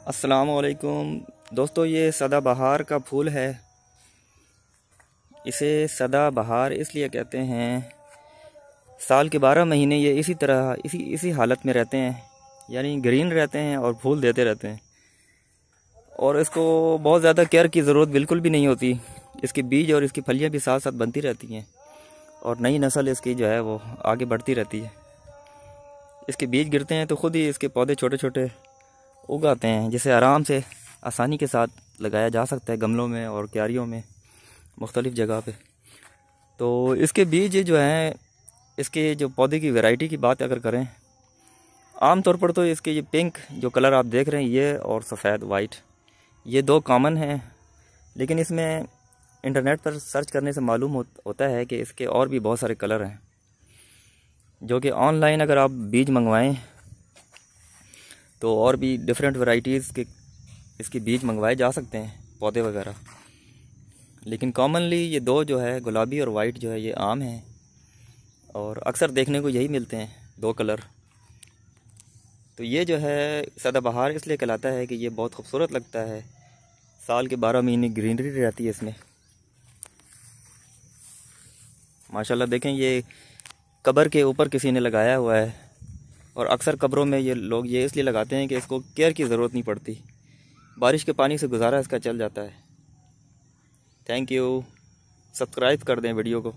अस्सलामुअलैकुम दोस्तों, ये सदाबहार का फूल है। इसे सदाबहार इसलिए कहते हैं, साल के 12 महीने ये इसी तरह इसी हालत में रहते हैं, यानी ग्रीन रहते हैं और फूल देते रहते हैं। और इसको बहुत ज़्यादा केयर की ज़रूरत बिल्कुल भी नहीं होती। इसके बीज और इसकी फलियाँ भी साथ साथ बनती रहती हैं और नई नस्ल इसकी जो है वो आगे बढ़ती रहती है। इसके बीज गिरते हैं तो ख़ुद ही इसके पौधे छोटे छोटे उग आते हैं, जिसे आराम से आसानी के साथ लगाया जा सकता है गमलों में और क्यारियों में, मुख्तलिफ़ जगह पे। तो इसके बीज जो हैं, इसके जो पौधे की वैरायटी की बात अगर करें, आम तौर पर तो इसके ये पिंक जो कलर आप देख रहे हैं ये और सफ़ेद वाइट, ये दो कॉमन हैं। लेकिन इसमें इंटरनेट पर सर्च करने से मालूम होता है कि इसके और भी बहुत सारे कलर हैं, जो कि ऑनलाइन अगर आप बीज मंगवाएं तो और भी डिफरेंट वैरायटीज़ के इसके बीज मंगवाए जा सकते हैं, पौधे वगैरह। लेकिन कॉमनली ये दो जो है, गुलाबी और वाइट जो है, ये आम हैं और अक्सर देखने को यही मिलते हैं, दो कलर। तो ये जो है सदाबहार इसलिए कहलाता है कि ये बहुत खूबसूरत लगता है। साल के 12 महीने ग्रीनरी रहती है इसमें। माशाल्लाह देखें, ये कब्र के ऊपर किसी ने लगाया हुआ है और अक्सर कब्रों में ये लोग ये इसलिए लगाते हैं कि इसको केयर की ज़रूरत नहीं पड़ती, बारिश के पानी से गुजारा इसका चल जाता है। Thank you. सब्सक्राइब कर दें वीडियो को।